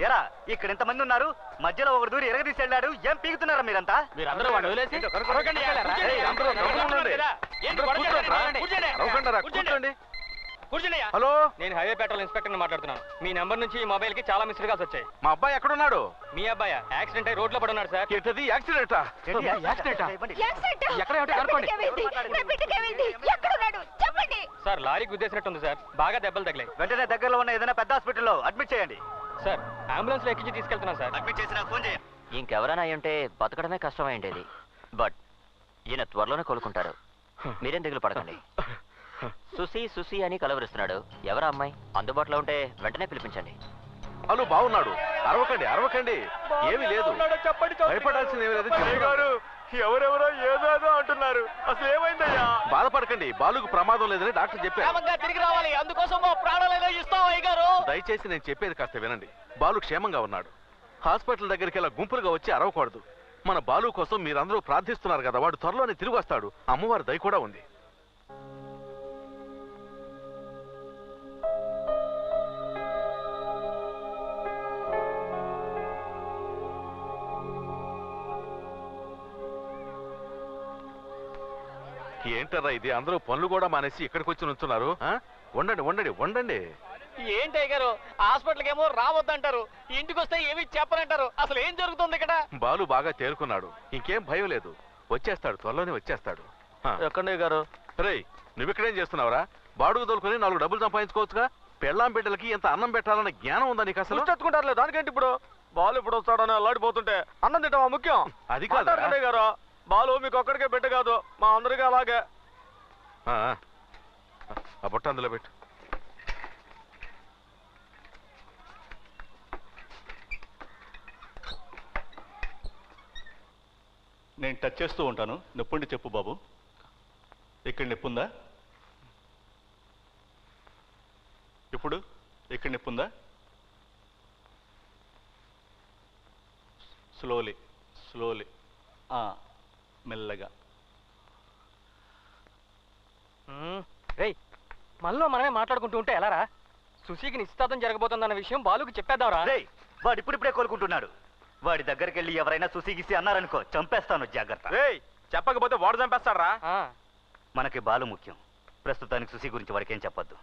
ఎరా ఇక్కడ ఎంతమంది ఉన్నారు, మధ్యలో ఒకరు దూరి ఎరగదీసి వెళ్ళాడు. ఏం పీగుతున్నారా మీరంతా? మీరందరూ వాడు వదిలేసి హలో, నేను హైవే పెట్రోల్ ఇన్స్పెక్టర్ మాట్లాడుతున్నాను. మీ నెంబర్ నుంచి ఈ మొబైల్ కి చాలా మిస్డ్ కాల్స్ వచ్చాయి. మా అబ్బాయి ఎక్కడున్నాడు? మీ అబ్బాయి యాక్సిడెంట్ అయి రోడ్ లో పడున్నాడు సార్. ఏంటది యాక్సిడెంటా? సార్ లారీ గుద్దేసినట్టుంది సార్. బాగా దెబ్బలు తగిలాయి. వెంటనే దగ్గరలో ఉన్న ఏదైనా పెద్ద హాస్పిటల్లో అడ్మిట్ చేయండి. సార్ అంబులెన్స్ లో ఎక్కించి తీసుకెళ్తున్నాను సార్. అడ్మిట్ చేసి నాకు ఫోన్ చేయండి. ఇంకెవరైనా ఉంటే బతకడమే కష్టమైండేది. బట్ ఈయన త్వరలోనే కోలుకుంటారు. మీరేం దిగులు పడకండి. సుసి సుసి అని కలవరిస్తున్నాడు. ఎవరా అమ్మాయి? అందుబాటులో ఉంటే వెంటనే పిలిపించండి. హలో, బాగున్నాడు. అరవకండి అరవకండి, ఏమీ లేదు. భయపడాల్సింది ఏమీ లేదు. ఎవరెవరో ఏదో అంటున్నారు. అసలు ఏమైందయ్యా? బాధపడకండి, బాలుకు ప్రమాదం లేదని డాక్టర్ చెప్పారు. తిరిగి రావాలి, అందుకోసం ప్రాణాలు ఇస్తాం అయ్యగారు. దయచేసి నేను చెప్పేది కాస్త వినండి. బాలు క్షేమంగా ఉన్నాడు. హాస్పిటల్ దగ్గరికి ఇలా గుంపులుగా వచ్చి అరవకూడదు. మన బాలు కోసం మీరందరూ ప్రార్థిస్తున్నారు కదా, వాడు త్వరలోనే తిరిగి వస్తాడు. అమ్మవారి దయ కూడా ఉంది. ఏంటరా ఇది? అందరూ పనులు కూడా మానేసి ఇక్కడికి వచ్చి నుంచున్నారు. వండండి వండండి వండండి. ఏంటి అయ్యగారు, హాస్పిటల్కి ఏమో రావద్దంటారు, ఇంటికి వస్తే ఏమి చెప్పనంటారు. అసలు ఏం జరుగుతుంది ఇక్కడ? బాలు బాగా తేరుకున్నాడు, ఇంకేం భయం లేదు. వచ్చేస్తాడు, త్వరలోనే వచ్చేస్తాడు. ఎక్కడే గారు? రేయ్, నువ్విక్కడేం చేస్తున్నావురా? బాడుగు దొరుకుని 4 డబ్బులు సంపాదించుకోవచ్చుగా. పెళ్ళాం బిడ్డలకి ఎంత అన్నం పెట్టాలన్న జ్ఞానం ఉందా నీకు అసలు? చెట్టుకుంటారులే, దానికేంటి ఇప్పుడు? బాలు ఇప్పుడు వస్తాడని అల్లాడిపోతుంటే అన్నం తింటావా ముఖ్యం? అది కాదు గారు, బాలు మీకు ఒక్కడికే బిడ్డ కాదు, మా అందరికీ అలాగే. ఆ బుట్ట అందులో పెట్టు. నేను టచ్ చేస్తూ ఉంటాను. నొప్పుండి చెప్పు బాబు. ఇక్కడ నొప్పుందా? ఇప్పుడు ఇక్కడ నొప్పుందా? స్లోలీ స్లోలీ, మెల్లగా. రేయ్, మనలో మనమే మాట్లాడుకుంటూ ఉంటే ఎలారా? సుశీకి నిశ్చితార్థం జరగబోతుందన్న విషయం బాలుకి చెప్పేద్దాంరా. రేయ్, వాడు ఇప్పుడిప్పుడే కోలుకుంటున్నాడు. వాడి దగ్గరికి వెళ్ళి ఎవరైనా సుసిగిసి అన్నారనుకో, చంపేస్తాను, జాగ్రత్త. చెప్పకపోతే వాడు చంపేస్తారా? మనకి బాలు ముఖ్యం. ప్రస్తుతానికి సుసి గురించి వాడికేం చెప్పొద్దు.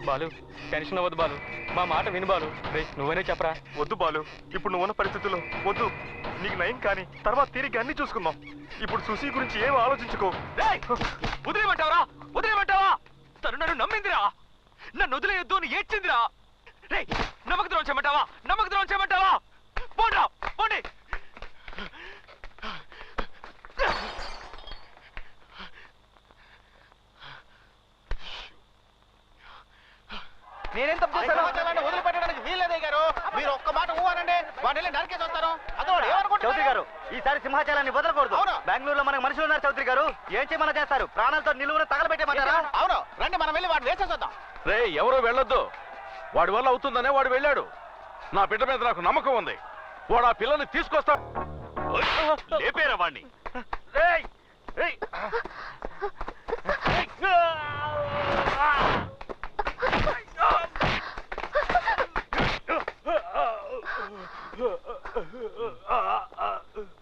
బాలు, టెన్షన్ అవ్వద్దు బాలు, మా మాట విను బాలు. రే, నువ్వనే చెప్పరా. వద్దు బాలు, ఇప్పుడు నువ్వున్న పరిస్థితుల్లో వద్దు. నీకు నయం కానీ తర్వాత తిరిగి అన్ని చూసుకుందాం. ఇప్పుడు సుశీ గురించి ఏం ఆలోచించుకో. వదిలేమంటావరా? వదిలేమంటావా? తను నన్ను నమ్మిందిరా, నన్ను వదిలేయొద్దు అని ఏడ్చిందిరా. రే, నమ్మక ద్రోహం చేయమంటావా? నమ్మక ద్రోహం చేయమంటావా? పోండ్రా, పోండి. నేనేం తప్పు చేశాను? వదిలిపెట్టడానికి వీల్లేదే గారు. మీరు ఒక్క మాట ఊవానండి, వాడిని నరికేసి వస్తారు. చౌదరి గారు, ఈసారి సింహాచలాన్ని వదలకూడదు. బెంగళూరులో మనకు మనుషులు ఉన్నారు చౌదరి గారు. ఏం చేయమని చేస్తారు? ప్రాణాలతో నిలువున తగలబెట్టేమంటారా? అవును, రండి మనం వెళ్ళి వాడిని వేసేద్దాం. రే, ఎవరూ వెళ్ళొద్దు. వాడి వల్ల అవుతుందనే వాడు వెళ్ళాడు. నా బిడ్డ మీద నాకు నమ్మకం ఉంది. వాడు ఆ పిల్లని తీసుకొస్తా. లేపేరా వాడిని.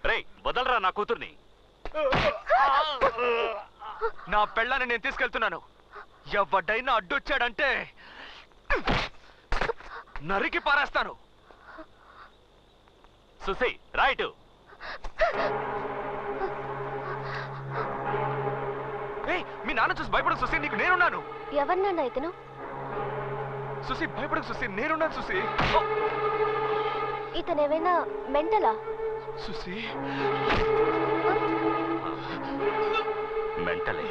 రేయ్, వదలరా నా కూతుర్ని. నా పెళ్ళాన్ని నేను తీసుకెళ్తున్నాను. ఎవడైనా అడ్డొచ్చాడంటే నరికి పారేస్తాను. సుసి, రైట్. మీ నాన్న చూసి భయపడకు సుసి, నీకు నేనున్నాను. ఎవరినన్నా ఇతను? సుసి, భయపడకు సుసి, నేనున్నాను సుసి. ఇతనేమైనా మెంటలా? సుసి, మెంటలే.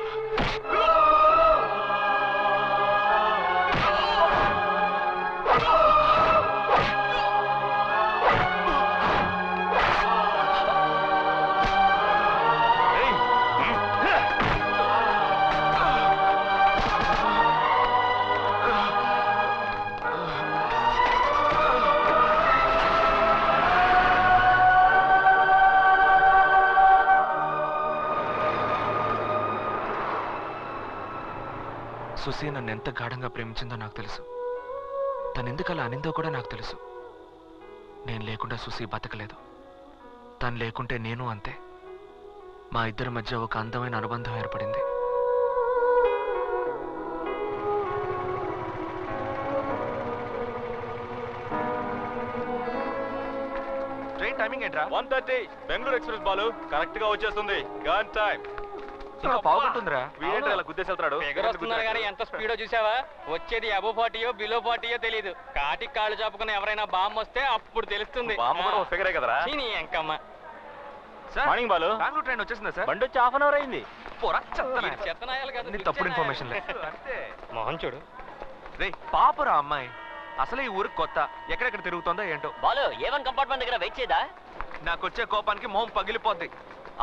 సుసి నన్ను ఎంత గాఢంగా ప్రేమించిందో నాకు తెలుసు. తను ఎందుకు అలా అనిందో కూడా నాకు తెలుసు. నేను లేకుండా సుసి బతకలేదు. తను లేకుంటే నేను అంతే. మా ఇద్దరి మధ్య ఒక అందమైన అనుబంధం ఏర్పడింది. ట్రైన్ టైమింగ్ ఏంట్రా? 1:30 బెంగళూరు ఎక్స్ప్రెస్ బాలు కరెక్ట్ గా వచ్చేస్తుంది. Gun time. ఇంకా పావుకుంటుందిరా. వీడేంట్రా ఇలా గుద్దేసి వెళ్తాడు? ఎగరొస్తున్నారు కానీ ఎంత స్పీడో చూసావా? వచ్చేది అబో 40యో బిలో 40యో తెలియదు. కాటికి కాళ్ళు చాపుకుని ఎవరైనా బాంబు వస్తే అప్పుడు తెలుస్తుంది. బామ్మ కూడా ఒక ఫిగరే కదరా? చీనీ ఎంకమ్మ. Sir, morning Balu. Bengaluru train వచ్చేసిందా సార్? బండి వచ్చి హాఫ్ అన్ అవర్ అయింది. పోరా చెత్తనా. చెత్తనాయాలు కదా. నీ తప్పుడు ఇన్ఫర్మేషన్ లే. మోహన్ చూడు. రే పాపరా అమ్మాయి. అసలు ఈ ఊరికి కొత్త, ఎక్కడెక్కడ తిరుగుతుందో ఏంటో. బాలు ఏవన్ కంపార్ట్మెంట్ దగ్గర వెయిట్ చేయదా? నాకు వచ్చే కోపానికి మొహం పగిలిపోద్ది.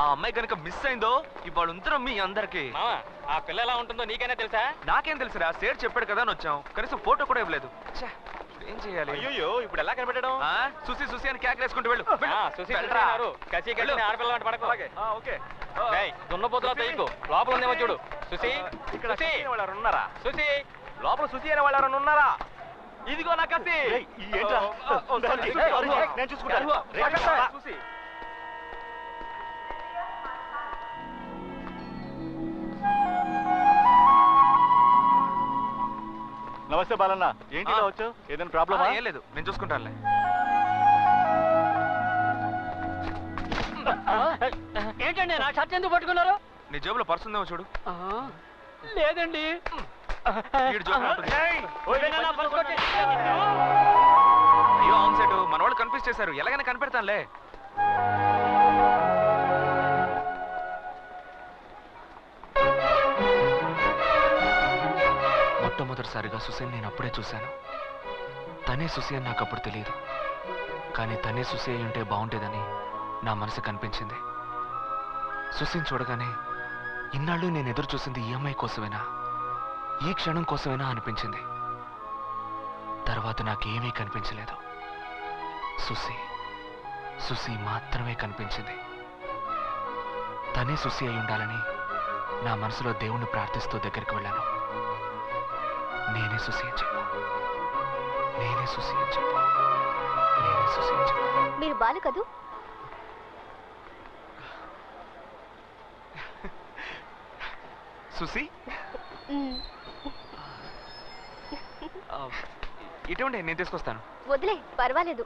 ఆ అమ్మాయి కనుక మిస్ అయిందో ఇవాళ ఉంతరం మీ అందరికి. మామా ఆ పిల్ల ఎలా ఉంటుందో నీకైనా తెలుసా? నాకేం తెలుసురా, సేర్ చెప్పాడు కదా అని వచ్చాం. కనీసం ఫోటో కూడా ఇవ్వలేదు. ఛే, ఏం చేయాలి? అయ్యో ఇప్పుడు ఎలా కనిపెట్టడం? సుసి సుసి అని కేకలేసుకుంటూ వెళ్ళు. సుశీ చూస్తున్నారు. కసి కసి ఆడపిల్ల అంటే పడకు. ఓకే. దున్నపోతులా తెయ్యకు. లోపల ఉందేమో చూడు. సుశీ, ఇక్కడ సుశీ, సుశీ అనే వాళ్ళు ఉన్నారా? సుశీ. లోపల సుశీ అనే వాళ్ళు ఎవరైనా ఉన్నారా? ఇదిగో నా కత్తి. ఏంట్రా? నేను చూసుకుంటాను. సుశీ. నమస్తే బాలన్న. ఏంటి ఇలా వచ్చావు? ఏదైనా ప్రాబ్లమా? ఏం లేదు, నేను చూసుకుంటానులే. ఏంటండి నా షర్ట్ ఎందుకు పట్టుకున్నారు? నీ జేబులో పర్స్ ఉందేమో చూడు. లేదండి. వీడి జేబులో ఉంటుంది. ఏదైనా నా పర్స్ కొట్టేసి. అయ్యో అవును సెట్, మన వాళ్ళు కన్ఫ్యూజ్ చేశారు. ఎలాగైనా కనిపెడతానులే. మొట్టమొదటిసారిగా సుసేన్ నేను అప్పుడే చూశాను. తనే సుసి అని నాకు అప్పుడు తెలియదు. కానీ తనే సుసి అయి ఉంటే బాగుండేదని నా మనసు కనిపించింది. సుసిని చూడగానే ఇన్నాళ్ళు నేను ఎదురు చూసింది ఈ అమ్మాయి కోసమేనా, ఈ క్షణం కోసమేనా అనిపించింది. తర్వాత నాకేమీ కనిపించలేదు. సుసి సుసి మాత్రమే కనిపించింది. తనే సుసి అయి ఉండాలని నా మనసులో దేవుణ్ణి ప్రార్థిస్తూ దగ్గరికి వెళ్ళాను. నేనే సుసి అని చెప్పు, నేనే సుసి అని చెప్పు, నేనే సుసి అని చెప్పు. మీరు బాలు కదూ? సుసి మ్మ్. ఇటువంటి నేను తీసుకొస్తాను. వదిలే, పర్వాలేదు.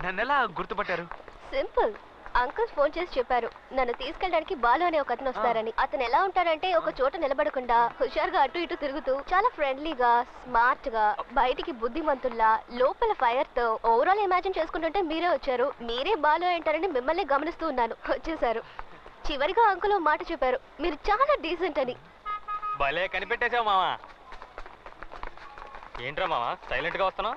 నన్ను ఎలా గుర్తుపట్టారు? సింపుల్. అంకుల్ ఫోన్ చేసి చెప్పారు నన్ను తీసుకెళ్ళడానికి బాలు అనే ఒక అతను వస్తారని. అతను ఎలా ఉంటారంటే ఒక చోట నిలబడకుండా హుషారుగా అటు ఇటు తిరుగుతూ చాలా ఫ్రెండ్లీగా, స్మార్ట్ గా, బయటికి బుద్ధిమంతుల్లా, లోపల ఫైర్ తో. ఓవరాల్ ఇమాజిన్ చేసుకుంటుంటే మీరే వచ్చారు. మీరే బాలు అంటారని మిమ్మల్ని గమనిస్తూ ఉన్నాను. వచ్చేసారు. చివరిగా అంకుల్ ఓ మాట చెప్పారు, మీరు చాలా డీసెంట్ అని. భలే కనిపెట్టేశావు మామా. ఏంట్రా మామా సైలెంట్ గా వస్తున్నావు?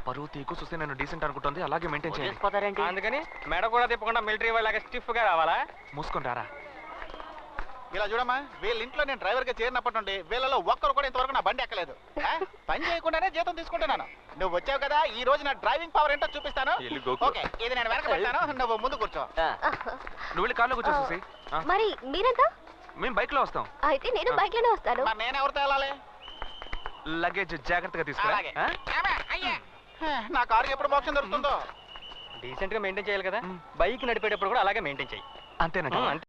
పరువు తీకు సుసి నన్ను డీసెంట్ అనుకుంటుంది, అలాగే మెయింటైన్ చేయండి. వదిలేసిపోతారేంటి? అందుకని మెడ కూడా తిప్పకుండా మిలిటరీ వాళ్ళగా స్టిఫ్ గా రావాలా? మూసుకొని రారా. ఇలా చూడమ్మా, వీళ్ళ ఇంట్లో నేను డ్రైవర్ గా చేరినప్పటి నుండి వీళ్ళలో ఒక్కరు కూడా ఇంతవరకు నా బండి ఎక్కలేదు. పని చేయకుండానే జీతం తీసుకుంటున్నాను. నువ్వు వచ్చావు కదా, ఈ రోజు నా డ్రైవింగ్ పవర్ ఏంటో చూపిస్తాను. ఓకే, ఇది నేను వెనక పెట్టాను, నువ్వు ముందు కూర్చో. నువ్వు వెళ్ళి కార్లో కూర్చో సుసి. మరి మీరంతా? మేము బైక్ లో వస్తాం. అయితే నేను బైక్ లోనే వస్తాను. మరి నేను ఎవరితో వెళ్ళాలి? లగేజ్ జాగ్రత్తగా తీసుకురా. అలాగే. నా కారు ఎప్పుడు మోక్షం దొరుకుతుందో. డీసెంట్ గా మెయింటైన్ చేయాలి కదా. బైక్ నడిపేటప్పుడు కూడా అలాగే మెయింటైన్ చేయి. అంతేనండి.